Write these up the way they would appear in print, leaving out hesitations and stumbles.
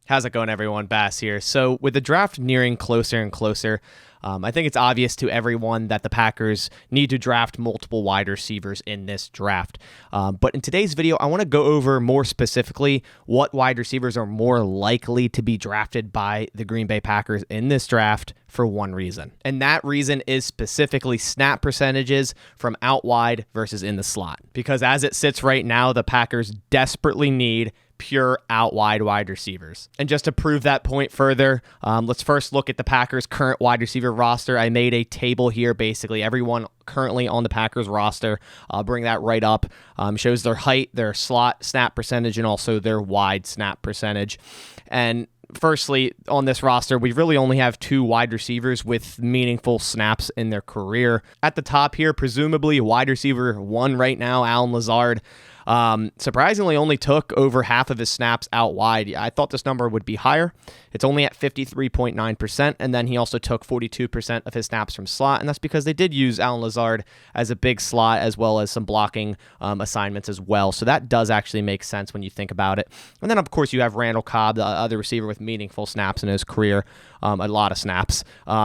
How's it going, everyone? Bass here. So with the draft nearing closer and closer, I think it's obvious to everyone that the Packers need to draft multiple wide receivers in this draft. But in today's video, I want to go over more specifically what wide receivers are more likely to be drafted by the Green Bay Packers in this draft for one reason. And that reason is specifically snap percentages from out wide versus in the slot. Because as it sits right now, the Packers desperately need pure out wide receivers. And just to prove that point further, let's first look at the Packers' current wide receiver roster. I made a table here, basically everyone currently on the Packers roster. I'll bring that right up. Shows their height, their slot snap percentage, and also their wide snap percentage. And firstly, on this roster, we really only have two wide receivers with meaningful snaps in their career. At the top here, presumably wide receiver one right now, Allen Lazard, surprisingly only took over half of his snaps out wide. I thought this number would be higher. It's only at 53.9%, and then he also took 42% of his snaps from slot, and that's because they did use Allen Lazard as a big slot as well as some blocking assignments as well, so that does actually make sense when you think about it. And then, of course, you have Randall Cobb, the other receiver with meaningful snaps in his career, a lot of snaps.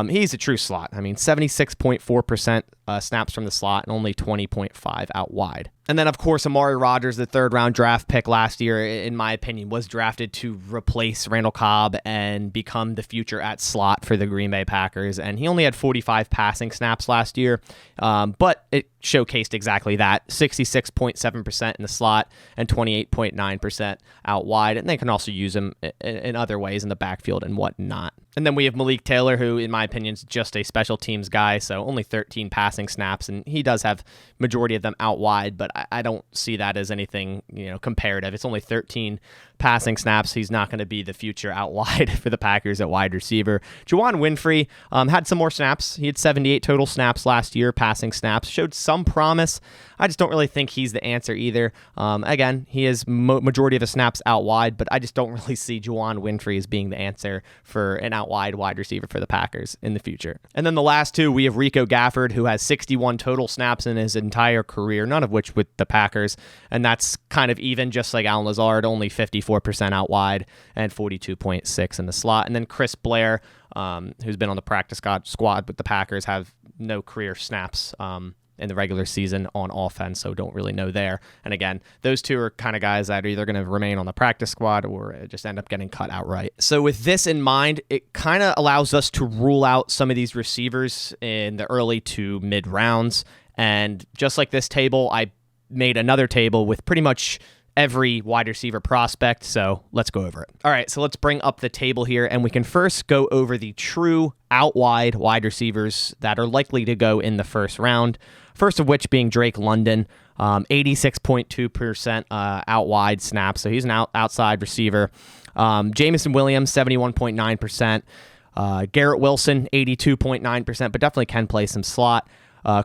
He's a true slot. I mean, 76.4% snaps from the slot and only 20.5 out wide. And then, of course, Amari Rodgers, the third-round draft pick last year, in my opinion, was drafted to replace Randall Cobb and become the future at slot for the Green Bay Packers. And he only had 45 passing snaps last year, but it showcased exactly that, 66.7% in the slot and 28.9% out wide. And they can also use him in other ways in the backfield and whatnot. And then we have Malik Taylor, who, in my opinion, is just a special teams guy, so only 13 passing snaps, and he does have majority of them out wide, but I don't see that as anything, comparative. It's only 13 passing snaps. He's not going to be the future out wide for the Packers at wide receiver. Juwan Winfrey had some more snaps. He had 78 total snaps last year, passing snaps, showed some promise. I just don't really think he's the answer either. Again, he is majority of the snaps out wide, but I just don't really see Juwan Winfrey as being the answer for an out wide receiver for the Packers in the future. And then the last two, we have Rico Gafford, who has 61 total snaps in his entire career, none of which with the Packers, and that's kind of even, just like Allen Lazard, only 54% out wide and 42.6 in the slot. And then Chris Blair, who's been on the practice squad with the Packers, have no career snaps in the regular season on offense, so don't really know there. And again, those two are kind of guys that are either going to remain on the practice squad or just end up getting cut outright. So with this in mind, it kind of allows us to rule out some of these receivers in the early to mid rounds. And just like this table, I made another table with pretty much every wide receiver prospect, so let's go over it. All right, so let's bring up the table here, and we can first go over the true out wide receivers that are likely to go in the first round. First of which being Drake London, 86.2% out wide snaps, so he's an outside receiver. Jameson Williams, 71.9%. Garrett Wilson, 82.9%, but definitely can play some slot.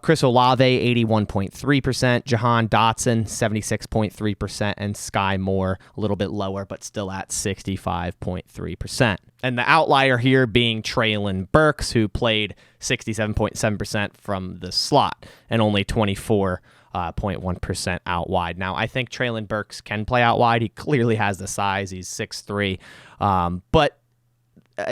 Chris Olave, 81.3%, Jahan Dotson, 76.3%, and Sky Moore, a little bit lower, but still at 65.3%. And the outlier here being Treylon Burks, who played 67.7% from the slot and only 24.1% out wide. Now, I think Treylon Burks can play out wide. He clearly has the size. He's 6'3", but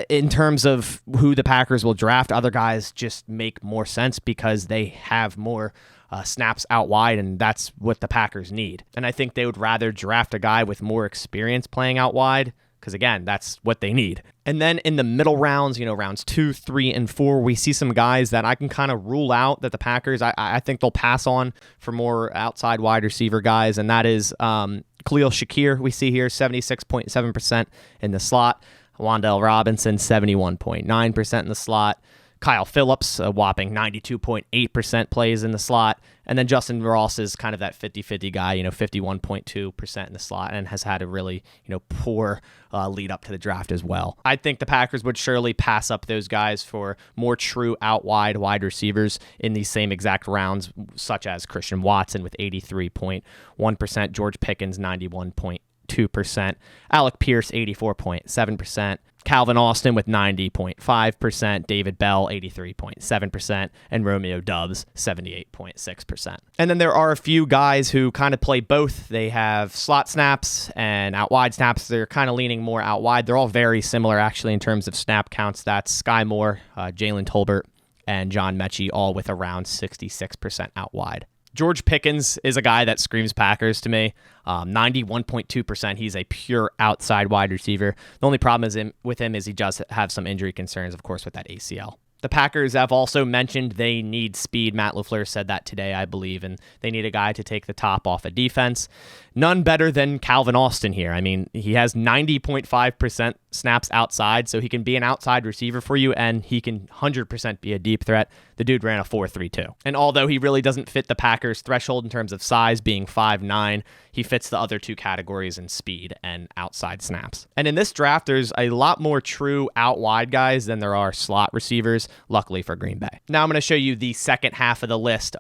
in terms of who the Packers will draft, other guys just make more sense because they have more snaps out wide, and that's what the Packers need. And I think they would rather draft a guy with more experience playing out wide because, again, that's what they need. And then in the middle rounds, rounds 2, 3, and 4, we see some guys that I can kind of rule out that the Packers, I think they'll pass on for more outside wide receiver guys, and that is Khalil Shakir, we see here, 76.7% in the slot. Wan'Dale Robinson, 71.9% in the slot. Kyle Phillips, a whopping 92.8% plays in the slot. And then Justin Ross is kind of that 50-50 guy, 51.2% in the slot, and has had a really, poor lead up to the draft as well. I think the Packers would surely pass up those guys for more true out wide receivers in these same exact rounds, such as Christian Watson with 83.1%, George Pickens 91.8%, 82.2%, Alec Pierce 84.7%, Calvin Austin with 90.5%, David Bell 83.7%, and Romeo Doubs 78.6%. And then there are a few guys who kind of play both. They have slot snaps and out wide snaps. They're kind of leaning more out wide. They're all very similar actually in terms of snap counts. That's Sky Moore, Jalen Tolbert, and John Mechie, all with around 66% out wide. George Pickens is a guy that screams Packers to me. 91.2%. He's a pure outside wide receiver. The only problem with him is he does have some injury concerns, of course, with that ACL. The Packers have also mentioned they need speed. Matt LaFleur said that today, I believe, and they need a guy to take the top off of defense. None better than Calvin Austin here. I mean, he has 90.5% snaps outside, so he can be an outside receiver for you, and he can 100% be a deep threat. The dude ran a 4.32. And although he really doesn't fit the Packers' threshold in terms of size, being 5'9", he fits the other two categories in speed and outside snaps. And in this draft, there's a lot more true out-wide guys than there are slot receivers, luckily for Green Bay. Now I'm going to show you the second half of the list,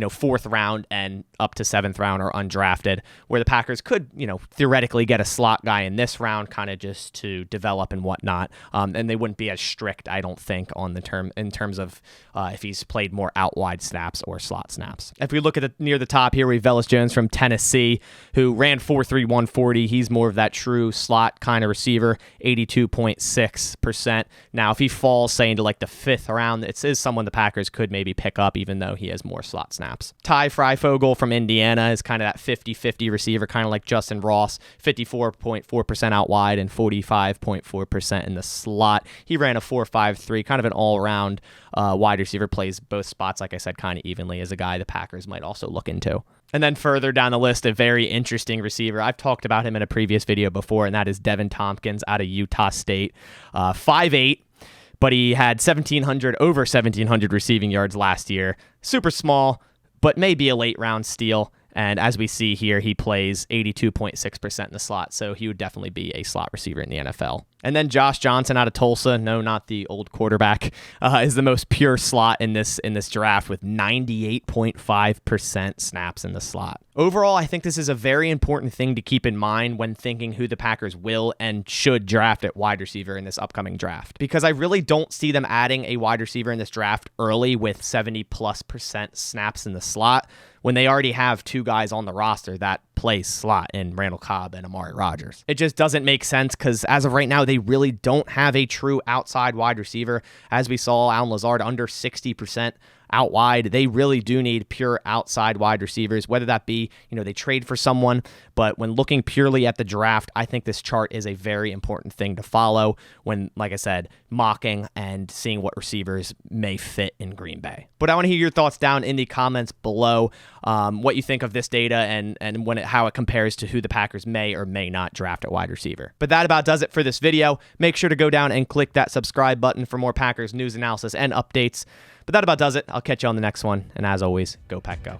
fourth round and up to seventh round or undrafted, where the Packers could, theoretically get a slot guy in this round, kind of just to develop and whatnot. And they wouldn't be as strict, I don't think, on the in terms of if he's played more out wide snaps or slot snaps. If we look at near the top here, we have Velus Jones from Tennessee, who ran 4.3 140. He's more of that true slot kind of receiver, 82.6%. Now, if he falls, say, into like the fifth round, it is someone the Packers could maybe pick up, even though he has more slot snaps. Ty Freifogel from Indiana is kind of that 50-50 receiver, kind of like Justin Ross, 54.4% out wide and 45.4% in the slot. He ran a 4.53, kind of an all-around wide receiver, plays both spots, like I said, kind of evenly, as a guy the Packers might also look into. And then further down the list, a very interesting receiver. I've talked about him in a previous video before, and that is Devin Tompkins out of Utah State. 5'8", but he had over 1,700 receiving yards last year. Super small, but maybe a late round steal. And as we see here, he plays 82.6% in the slot, so he would definitely be a slot receiver in the NFL. And then Josh Johnson out of Tulsa, no, not the old quarterback, is the most pure slot in this draft with 98.5% snaps in the slot. Overall, I think this is a very important thing to keep in mind when thinking who the Packers will and should draft at wide receiver in this upcoming draft, because I really don't see them adding a wide receiver in this draft early with 70+% snaps in the slot when they already have two guys on the roster that play slot in Randall Cobb and Amari Rodgers. It just doesn't make sense because as of right now, they really don't have a true outside wide receiver. As we saw, Allen Lazard under 60% out wide. They really do need pure outside wide receivers, whether that be, they trade for someone. But when looking purely at the draft, I think this chart is a very important thing to follow when, like I said, mocking and seeing what receivers may fit in Green Bay. But I want to hear your thoughts down in the comments below, what you think of this data and how it compares to who the Packers may or may not draft at wide receiver. But that about does it for this video. Make sure to go down and click that subscribe button for more Packers news, analysis, and updates. But that about does it. I'll catch you on the next one. And as always, go Pack Go.